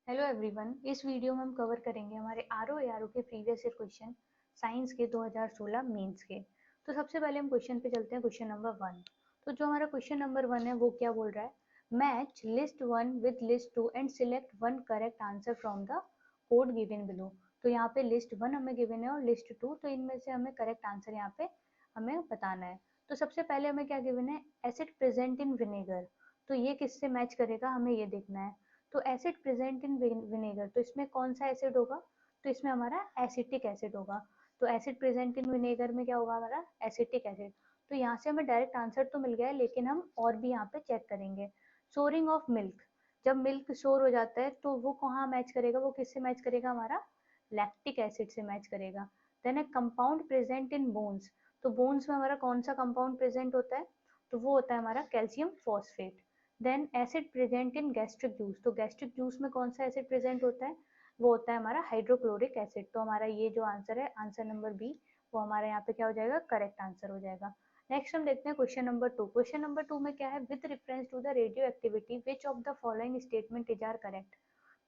Hello everyone, इस video में हम कवर करेंगे हमारे आरओ एआरओ के प्रीवियस ईयर क्वेश्चन साइंस के 2016 मेंस के। तो सबसे पहले हम क्वेश्चन पे चलते हैं, क्वेश्चन नंबर 1। तो जो हमारा क्वेश्चन नंबर 1 है वो क्या बोल रहा है, match list 1 with list 2 and select one correct answer from the code given below. तो यहाँ पे लिस्ट 1 हमें गिवन है और लिस्ट 2, तो इनमें से हमें करेक्ट आंसर यहाँ पे हमें बताना है। तो सबसे पहले हमें क्या गिवन है, एसिड प्रेजेंट इन विनेगर। तो ये किससे मैच करेगा हमें ये देखना है। तो एसिड प्रेजेंट इन विनेगर, तो इसमें कौन सा एसिड होगा, तो इसमें हमारा एसिटिक एसिड होगा। तो एसिड प्रेजेंट इन विनेगर में क्या होगा हमारा एसिटिक एसिड। तो यहाँ से हमें डायरेक्ट आंसर तो मिल गया है, लेकिन हम और भी यहाँ पे चेक करेंगे। सोरिंग ऑफ मिल्क, जब मिल्क शोर हो जाता है तो वो कहाँ मैच करेगा, वो किससे मैच करेगा, हमारा लैक्टिक एसिड से मैच करेगा। Then a compound present in bones, तो बोन्स में हमारा कौन सा कंपाउंड प्रेजेंट होता है, तो वो होता है हमारा calcium phosphate. Then acid present in gastric juice, तो गैस्ट्रिक जूस में कौन सा एसिड प्रेजेंट होता है, वो होता है हमारा हाइड्रोक्लोरिक एसिड। तो हमारा ये जो आंसर है, आंसर नंबर बी, वो हमारा यहाँ पे क्या हो जाएगा, करेक्ट आंसर हो जाएगा। नेक्स्ट हम देखते हैं क्वेश्चन नंबर 2। क्वेश्चन नंबर 2 में क्या है, with reference to the radioactivity which of the following statement is are correct.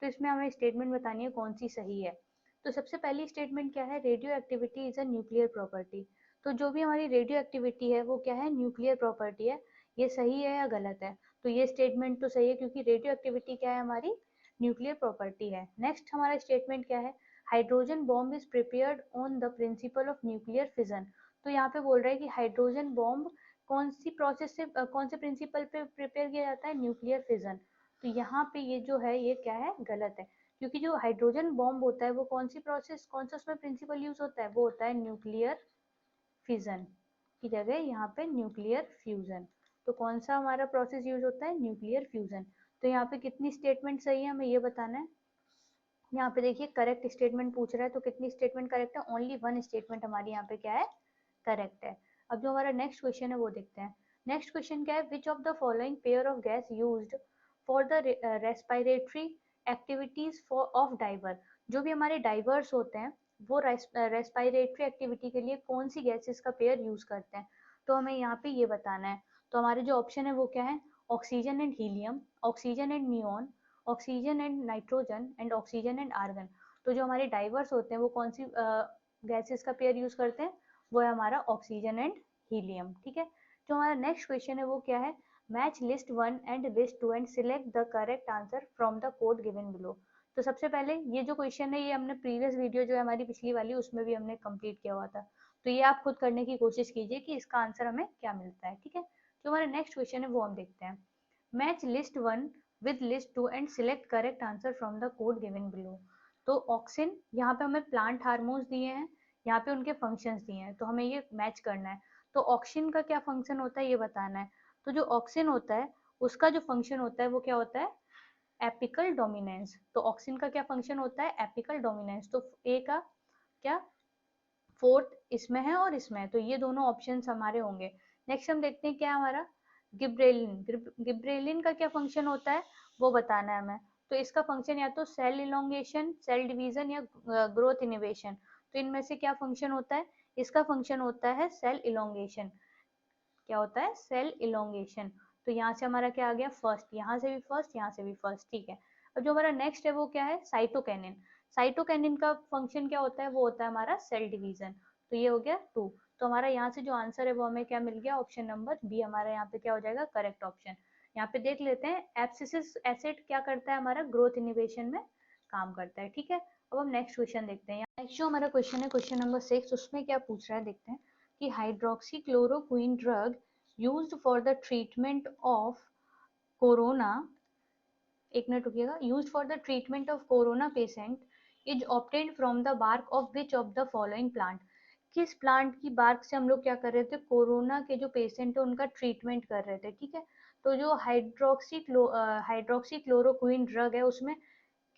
तो इसमें हमें स्टेटमेंट बतानी है कौन सी सही है। तो सबसे पहली स्टेटमेंट क्या है, radio activity is a nuclear property. तो जो भी हमारी रेडियो एक्टिविटी है वो क्या है, न्यूक्लियर प्रॉपर्टी है। ये सही है या गलत है, तो ये स्टेटमेंट तो सही है, क्योंकि रेडियो एक्टिविटी क्या है, हमारी न्यूक्लियर प्रॉपर्टी है। नेक्स्ट हमारा स्टेटमेंट क्या है, hydrogen bomb is prepared on the principle of nuclear fission. तो यहाँ पे बोल रहा है कि हाइड्रोजन बॉम्ब कौन सी प्रोसेस से कौन से प्रिंसिपल पे प्रिपेयर किया जाता है, न्यूक्लियर फिजन। तो यहाँ पे ये जो है ये क्या है, गलत है, क्योंकि जो हाइड्रोजन बॉम्ब होता है वो कौन सी प्रोसेस, कौन सा उसमें प्रिंसिपल यूज होता है, वो होता है न्यूक्लियर फिजन की जगह यहाँ पे न्यूक्लियर फ्यूजन। तो कौन सा हमारा प्रोसेस यूज होता है, न्यूक्लियर फ्यूजन। तो यहाँ पे कितनी स्टेटमेंट सही है हमें ये बताना है। यहाँ पे देखिए करेक्ट स्टेटमेंट पूछ रहा है, तो कितनी स्टेटमेंट करेक्ट है, ओनली वन स्टेटमेंट हमारी यहाँ पे क्या है, करेक्ट है। अब जो हमारा नेक्स्ट क्वेश्चन है वो देखते हैं। नेक्स्ट क्वेश्चन क्या है, which of the following pair of gas used for the respiratory activities for of diver. जो भी हमारे डाइवर्स होते हैं वो रेस्पिरेटरी एक्टिविटी के लिए कौन सी गैसेस का पेयर यूज करते हैं, तो हमें यहाँ पे ये बताना है। तो हमारे जो ऑप्शन है वो क्या है, oxygen and helium, oxygen and neon, oxygen and nitrogen and oxygen and argon. तो जो हमारे डाइवर्स होते हैं वो कौन सी गैसेस का पेयर यूज करते हैं, वो है हमारा ऑक्सीजन एंड हीलियम। ठीक है। जो हमारा नेक्स्ट क्वेश्चन है वो क्या है, match list 1 and list 2 and select the correct answer from the code given below. तो सबसे पहले ये जो क्वेश्चन है ये हमने प्रीवियस वीडियो जो है हमारी पिछली वाली उसमें भी हमने कंप्लीट किया हुआ था। तो ये आप खुद करने की कोशिश कीजिए कि इसका आंसर हमें क्या मिलता है। ठीक है। जो हमारा नेक्स्ट क्वेश्चन है वो हम देखते हैं, match list 1 with list 2 and select correct answer from the code given below। तो ऑक्सिन, यहाँ पे हमें प्लांट हार्मोन्स दिए हैं, यहाँ पे उनके फंक्शंस दिए हैं, तो हमें ये मैच करना है। तो ऑक्सिन का क्या फंक्शन होता है ये बताना है। तो जो ऑक्सिन होता है उसका जो फंक्शन होता है वो क्या होता है, एपिकल डोमिनेंस। तो ऑक्सिन का क्या फंक्शन होता है, एपिकल डोमिनेंस। तो ए का क्या, फोर्थ इसमें है और इसमें है, तो ये दोनों ऑप्शन हमारे होंगे। नेक्स्ट हम देखते हैं क्या हमारा, गिब्रेलिन। गिब्रेलिन का क्या फंक्शन होता है वो बताना है हमें। तो इसका फंक्शन या तो सेल इलोंगेशन, सेल डिवीजन या ग्रोथ इनिवेशन। तो इनमें से क्या फंक्शन होता है, इसका फंक्शन होता है सेल इलोंगेशन। क्या होता है, सेल इलोंगेशन। तो यहाँ से हमारा क्या आ गया, फर्स्ट, यहाँ से भी फर्स्ट, यहाँ से भी फर्स्ट। ठीक है। अब जो हमारा नेक्स्ट है वो क्या है, साइटोकैनिन। साइटोकैनिन का फंक्शन क्या होता है, वो होता है हमारा सेल डिवीजन। तो ये हो गया 2। तो हमारा यहाँ से जो आंसर है वो हमें क्या मिल गया, ऑप्शन नंबर बी हमारा यहाँ पे क्या हो जाएगा, करेक्ट ऑप्शन। यहाँ पे देख लेते हैं, एब्सिसिक एसिड क्या करता है, हमारा ग्रोथ इनिबिशन में काम करता है। ठीक है। अब हम नेक्स्ट क्वेश्चन देखते हैं। नेक्स्ट जो हमारा क्वेश्चन है, क्वेश्चन नंबर 6, उसमें क्या पूछ रहा है देखते हैं कि hydroxy chloroquine drug used for the treatment of corona, एक minute रुकिएगा, used for the treatment of corona patient is obtained from the bark of which of the following plant। किस प्लांट की बार्क से हम लोग क्या कर रहे थे, कोरोना के जो पेशेंट है उनका ट्रीटमेंट कर रहे थे। ठीक है। तो जो हाइड्रोक्सी क्लोरोक्विन ड्रग है उसमें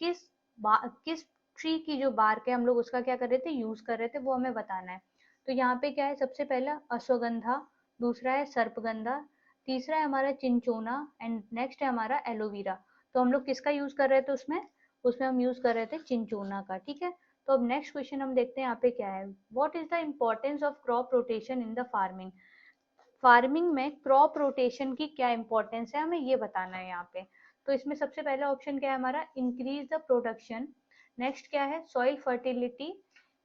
किस किस ट्री की जो बार्क है हम लोग उसका क्या कर रहे थे, यूज कर रहे थे, वो हमें बताना है। तो यहाँ पे क्या है, सबसे पहला अश्वगंधा, दूसरा है सर्पगंधा, तीसरा है हमारा चिंचोना एंड नेक्स्ट है हमारा एलोवेरा। तो हम लोग किसका यूज कर रहे थे उसमें, उसमें हम यूज कर रहे थे चिंचोना का। ठीक है। तो अब नेक्स्ट क्वेश्चन हम देखते हैं यहाँ पे क्या है, what is the importance of crop rotation in the farming. Farming में क्रॉप रोटेशन की क्या इंपॉर्टेंस है हमें ये बताना है यहाँ पे। तो इसमें सबसे पहला ऑप्शन क्या है हमारा, इंक्रीज द प्रोडक्शन। नेक्स्ट क्या है, सॉइल फर्टिलिटी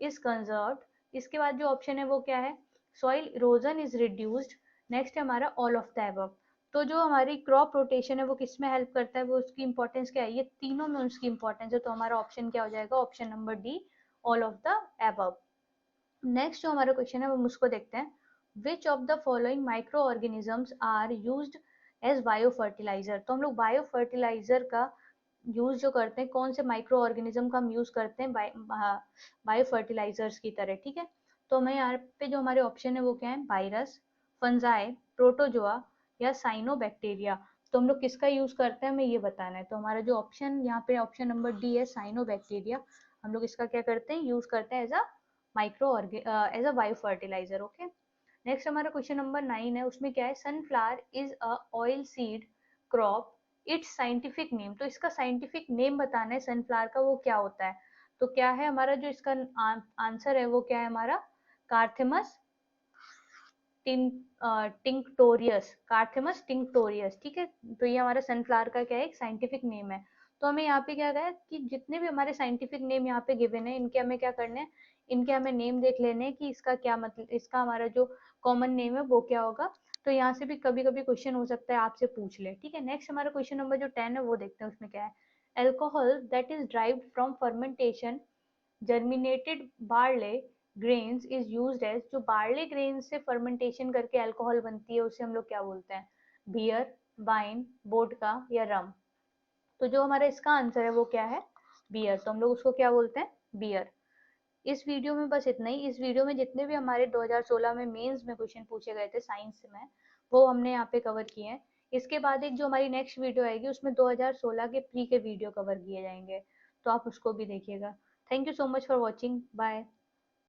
इज कंजर्व्ड। इसके बाद जो ऑप्शन है वो क्या है, soil erosion is reduced. Next है हमारा ऑल ऑफ द अबव। तो जो हमारी क्रॉप रोटेशन है वो किस में हेल्प करता है, वो उसकी इंपॉर्टेंस क्या है, ये तीनों में उसकी इंपॉर्टेंस है। तो हमारा ऑप्शन क्या हो जाएगा, option number D, all of the above. Next जो हमारा क्वेश्चन है वो मुझको देखते हैं, which of the following microorganisms are used as biofertiliser. तो हम लोग बायो फर्टिलाइजर का यूज जो करते हैं, कौन से माइक्रो ऑर्गेनिज्म का हम यूज करते हैं बायो फर्टिलाइजर्स की तरह, ठीक है। तो हमें यहाँ पे जो हमारे ऑप्शन है वो क्या है, वायरस, फंजाई, प्रोटोजोआ या साइनोबैक्टीरिया। तो हम लोग किसका यूज करते हैं हमें ये बताना है। तो हमारा जो ऑप्शन यहाँ पे ऑप्शन नंबर डी है, साइनोबैक्टीरिया, हम लोग इसका क्या करते हैं, यूज करते हैं as a biofertiliser. Okay, next हमारा क्वेश्चन नंबर 9 है, उसमें क्या है, sunflower is a oilseed crop, its scientific name. तो इसका साइंटिफिक नेम बताना है सनफ्लावर का, वो क्या होता है। तो क्या है हमारा जो इसका आंसर है वो क्या है हमारा, कार्थेमस टिंक्टोरियस, कार्थेमस टिंक्टोरियस, ठीक है। तो ये हमारा सनफ्लावर का क्या है, एक साइंटिफिक नेम है। तो हमें यहाँ पे क्या है कि जितने भी हमारे साइंटिफिक नेम यहाँ पे गिवन है, इनके हमें क्या करने हैं, इनके हमें नेम देख लेने हैं कि इसका क्या मतलब, इसका हमारा जो कॉमन नेम है वो क्या होगा। तो यहाँ से भी कभी कभी क्वेश्चन हो सकता है आपसे पूछ ले, ठीक है। नेक्स्ट हमारा क्वेश्चन नंबर जो 10 है वो देखते हैं, उसमें क्या है, alcohol that is derived from fermentation germinated barley grains is used as. जो बार्ले ग्रेन से फर्मेंटेशन करके अल्कोहल बनती है उसे हम लोग क्या बोलते हैं, बियर, वाइन, वोडका या रम। तो जो हमारा इसका आंसर है वो क्या है, बियर। तो हम लोग उसको क्या बोलते हैं, बियर। इस वीडियो में बस इतना ही। इस वीडियो में जितने भी हमारे 2016 में मेंस में क्वेश्चन पूछे गए थे साइंस में, वो हमने यहाँ पे कवर किए हैं। इसके बाद एक जो हमारी नेक्स्ट वीडियो आएगी उसमें 2016 के प्री के वीडियो कवर किए जाएंगे, तो आप उसको भी देखिएगा। Thank you so much for watching, bye.